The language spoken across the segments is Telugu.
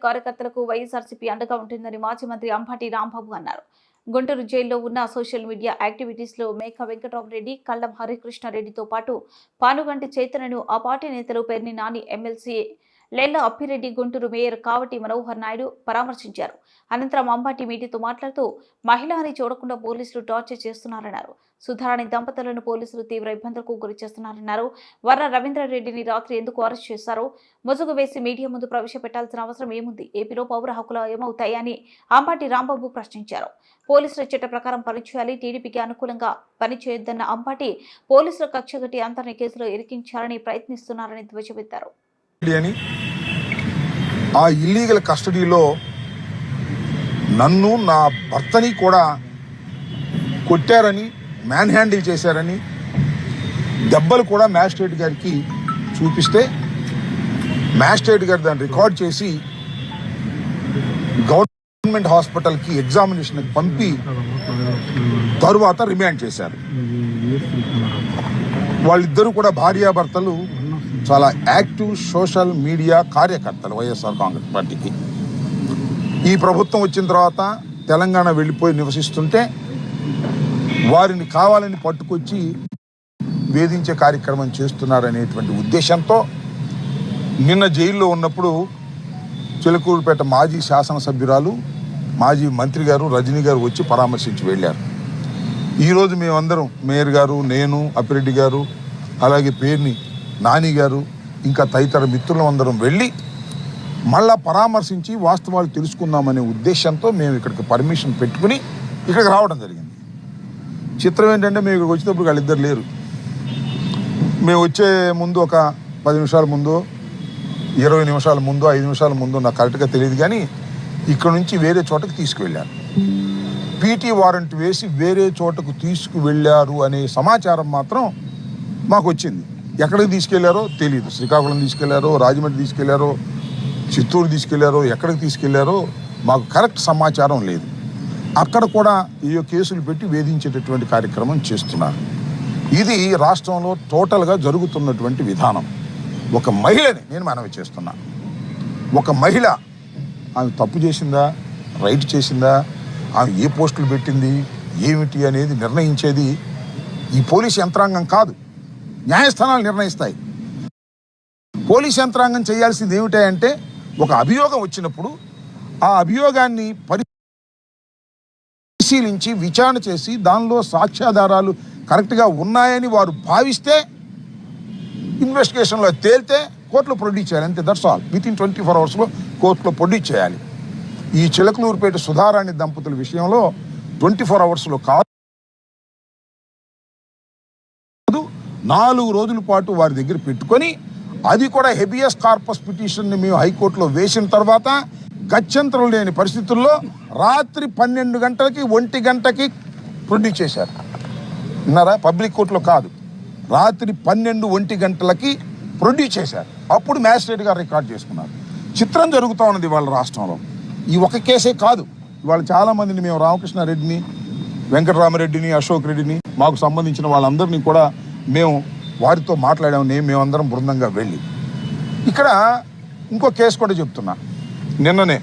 కార్యకర్తలకు వైఎస్ఆర్సీపీ అండగా ఉంటుందని మాజీ మంత్రి అంబటి రాంబాబు అన్నారు. గుంటూరు జైల్లో ఉన్న సోషల్ మీడియా యాక్టివిటీస్లో మేక వెంకటరామరెడ్డి, కల్లం హరికృష్ణారెడ్డితో పాటు పానుగంటి చైతన్యను ఆ పార్టీ నేతలు పేర్ని నాని, ఎమ్మెల్సీ లేళ్ల అప్పిరెడ్డి, గుంటూరు మేయర్ కావటి మనోహర్ నాయుడు పరామర్శించారు. అనంతరం అంబటి మీడియాతో మాట్లాడుతూ మహిళ అని చూడకుండా పోలీసులు టార్చర్ చేస్తున్నారన్నారు. సుధారాణి దంపతులను పోలీసులు తీవ్ర ఇబ్బందులకు గురి చేస్తున్నారన్నారు. వర్ర రవీంద్రారెడ్డిని రాత్రి ఎందుకు అరెస్ట్ చేశారో ముసుగు వేసి మీడియా ముందు ప్రవేశపెట్టాల్సిన అవసరం ఏముంది? ఏపీలో పౌర హక్కులు ఏమవుతాయని అంబటి రాంబాబు ప్రశ్నించారు. పోలీసుల చట్ట ప్రకారం పనిచేయాలి, టీడీపీకి అనుకూలంగా పనిచేయొద్దన్న అంబటి పోలీసుల కక్షగట్టి అందరినీ కేసులో ఇరికించాలని ప్రయత్నిస్తున్నారని ధ్వజమెత్తారు. ఆ ఇల్లీగల్ కస్టడీలో నన్ను, నా భర్తని కూడా కొట్టారని, మ్యాన్ హ్యాండిల్ చేశారని దెబ్బలు కూడా మ్యాజిస్ట్రేట్ గారికి చూపిస్తే మ్యాజిస్ట్రేట్ గారు దాన్ని రికార్డ్ చేసి గవర్నమెంట్ హాస్పిటల్కి ఎగ్జామినేషన్కి పంపి తరువాత రిమాండ్ చేశారు. వాళ్ళిద్దరూ కూడా భార్యాభర్తలు చాలా యాక్టివ్ సోషల్ మీడియా కార్యకర్తలు వైఎస్ఆర్ కాంగ్రెస్ పార్టీకి. ఈ ప్రభుత్వం వచ్చిన తర్వాత తెలంగాణ వెళ్ళిపోయి నివసిస్తుంటే వారిని కావాలని పట్టుకొచ్చి వేధించే కార్యక్రమం చేస్తున్నారనేటువంటి ఉద్దేశంతో నిన్న జైల్లో ఉన్నప్పుడు చిలకూరుపేట మాజీ శాసనసభ్యురాలు, మాజీ మంత్రి గారు రజనీ గారు వచ్చి పరామర్శించి వెళ్ళారు. ఈరోజు మేమందరం, మేయర్ గారు, నేను, అప్పిరెడ్డి గారు, అలాగే పేర్ని నాని గారు, ఇంకా తదితర మిత్రులం అందరం వెళ్ళి మళ్ళా పరామర్శించి వాస్తవాలు తెలుసుకుందామనే ఉద్దేశంతో మేము ఇక్కడికి పర్మిషన్ పెట్టుకుని ఇక్కడికి రావడం జరిగింది. చిత్రం ఏంటంటే మేము ఇక్కడికి వచ్చేటప్పుడు వాళ్ళిద్దరు లేరు. మేము వచ్చే ముందు ఒక 10 నిమిషాల ముందు, 20 నిమిషాల ముందు, 5 నిమిషాల ముందు నాకు కరెక్ట్గా తెలియదు, కానీ ఇక్కడ నుంచి వేరే చోటకు తీసుకువెళ్ళారు. పీటీ వారెంట్ వేసి వేరే చోటకు తీసుకువెళ్ళారు అనే సమాచారం మాత్రం మాకు వచ్చింది. ఎక్కడికి తీసుకెళ్లారో తెలియదు. శ్రీకాకుళం తీసుకెళ్లారో, రాజమండ్రి తీసుకెళ్లారో, చిత్తూరు తీసుకెళ్లారో, ఎక్కడికి తీసుకెళ్లారో మాకు కరెక్ట్ సమాచారం లేదు. అక్కడ కూడా ఈ కేసులు పెట్టి వేధించేటటువంటి కార్యక్రమం చేస్తున్నారు. ఇది రాష్ట్రంలో టోటల్గా జరుగుతున్నటువంటి విధానం. ఒక మహిళని నేను మనవి చేస్తున్నా, ఒక మహిళ ఆమె తప్పు చేసిందా, రైట్ చేసిందా, ఆమె ఏ పోస్టులు పెట్టింది, ఏమిటి అనేది నిర్ణయించేది ఈ పోలీస్ యంత్రాంగం కాదు, న్యాయస్థానాలు నిర్ణయిస్తాయి. పోలీస్ యంత్రాంగం చేయాల్సింది ఏమిటంటే ఒక అభియోగం వచ్చినప్పుడు ఆ అభియోగాన్ని పరిశీలించి విచారణ చేసి దానిలో సాక్ష్యాధారాలు కరెక్ట్గా ఉన్నాయని వారు భావిస్తే, ఇన్వెస్టిగేషన్లో తేలితే కోర్టులో ప్రొడ్యూస్ చేయాలి. అంతే, దట్స్ ఆల్. వితిన్ 24 అవర్స్లో కోర్టులో ప్రొడ్యూస్ చేయాలి. ఈ చిలకలూరుపేట సుధారాణి దంపతుల విషయంలో 24 అవర్స్లో కాదు, 4 రోజుల పాటు వారి దగ్గర పెట్టుకొని, అది కూడా హెబియస్ కార్పస్ పిటిషన్ని మేము హైకోర్టులో వేసిన తర్వాత గత్యంతరం లేని పరిస్థితుల్లో రాత్రి 12 గంటలకి 1 గంటకి ప్రొడ్యూస్ చేశారు. విన్నారా? పబ్లిక్ కోర్టులో కాదు, రాత్రి 12-1 గంటలకి ప్రొడ్యూస్ చేశారు. అప్పుడు మ్యాజిస్ట్రేట్ గారు రికార్డ్ చేసుకున్నారు. చిత్రం జరుగుతూ ఉన్నది వాళ్ళ రాష్ట్రంలో. ఈ ఒక కేసే కాదు, ఇవాళ చాలామందిని మేము రామకృష్ణారెడ్డిని, వెంకటరామరెడ్డిని, అశోక్ రెడ్డిని, మాకు సంబంధించిన వాళ్ళందరినీ కూడా మేము వారితో మాట్లాడాము. మేమందరం బృందంగా వెళ్ళి ఇక్కడ ఇంకో కేసు కూడా చెప్తున్నా. నిన్ననే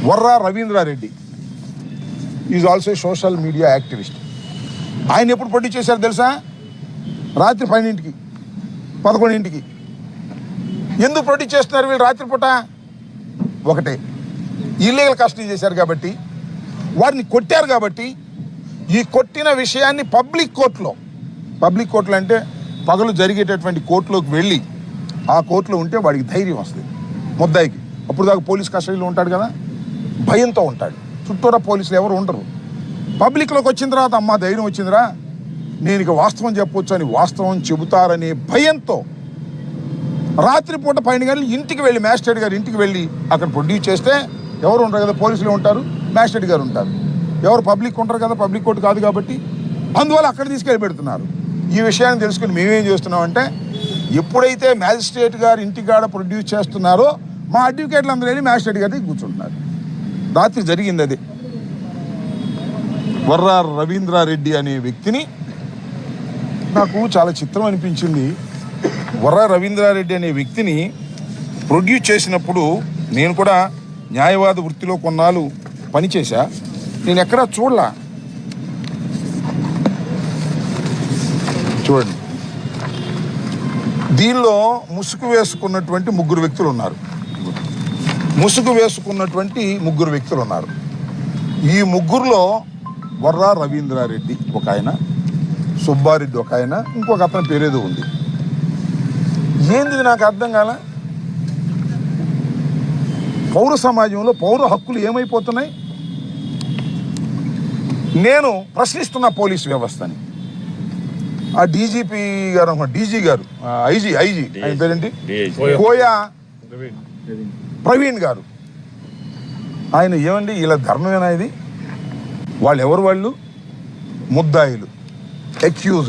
Varra Ravindra Reddy is also social media activist. ఆయన ఎప్పుడు ప్రొడ్యూస్ చేశారు తెలుసా? రాత్రి 12ంటికి 11ంటికి. ఎందుకు ప్రొడ్యూస్ చేస్తున్నారు వీళ్ళు రాత్రిపూట? ఒకటే, ఇల్లీగల్ కస్టడీ చేశారు కాబట్టి, వారిని కొట్టారు కాబట్టి. ఈ కొట్టిన విషయాన్ని పబ్లిక్ కోర్టులో అంటే పగలు జరిగేటటువంటి కోర్టులోకి వెళ్ళి ఆ కోర్టులో ఉంటే వాడికి ధైర్యం వస్తుంది, ముద్దాయికి. అప్పుడు దాకా పోలీస్ కస్టడీలో ఉంటాడు కదా, భయంతో ఉంటాడు, చుట్టూరా పోలీసులు ఎవరు ఉండరు. పబ్లిక్లోకి వచ్చిన తర్వాత అమ్మ ధైర్యం వచ్చిందిరా, నేను ఇక వాస్తవం చెప్పొచ్చు అని వాస్తవం చెబుతారనే భయంతో రాత్రిపూట 12 గంటలు ఇంటికి వెళ్ళి, మ్యాజిస్ట్రేట్ గారు ఇంటికి వెళ్ళి అక్కడ ప్రొడ్యూస్ చేస్తే ఎవరు ఉండరు కదా, పోలీసులు ఉంటారు, మ్యాజిస్ట్రేట్ గారు ఉంటారు, ఎవరు పబ్లిక్ ఉంటారు కదా, పబ్లిక్ కోర్టు కాదు కాబట్టి. అందువల్ల అక్కడ తీసుకెళ్ళి పెడుతున్నారు. ఈ విషయాన్ని తెలుసుకుని మేమేం చేస్తున్నామంటే, ఎప్పుడైతే మ్యాజిస్ట్రేట్ గారు ఇంటికాడ ప్రొడ్యూస్ చేస్తున్నారో మా అడ్వకేట్లు అందరూ వెళ్ళి మ్యాజిస్ట్రేట్ గారి కూర్చుంటున్నారు. రాత్రి జరిగింది అది. వర్ర రవీంద్రారెడ్డి అనే వ్యక్తిని నాకు చాలా చిత్రం అనిపించింది. వర్ర రవీంద్రారెడ్డి అనే వ్యక్తిని ప్రొడ్యూస్ చేసినప్పుడు నేను కూడా న్యాయవాద వృత్తిలో కొన్నాళ్ళు పనిచేశా, నేను ఎక్కడా చూడలా. చూడండి, దీనిలో ముసుగు వేసుకున్నటువంటి ముగ్గురు వ్యక్తులు ఉన్నారు. ఈ ముగ్గురులో వర్రా రవీంద్రారెడ్డి ఒక ఆయన, సుబ్బారెడ్డి ఒక ఆయన, ఇంకొక అతని పేరేదో ఉంది. ఏంది నాకు అర్థం కాల. పౌర సమాజంలో పౌర హక్కులు ఏమైపోతున్నాయి? నేను ప్రశ్నిస్తున్న పోలీసు వ్యవస్థని. ఆ డీజీ గారు ఐజీ ఆయన పేరేంటి, కోయా ప్రవీణ్ గారు, ఆయన ఏమండి ఇలా ధర్మమేనా ఇది? వాళ్ళు ఎవరు? వాళ్ళు ముద్దాయిలు, అక్యూజ్డ్.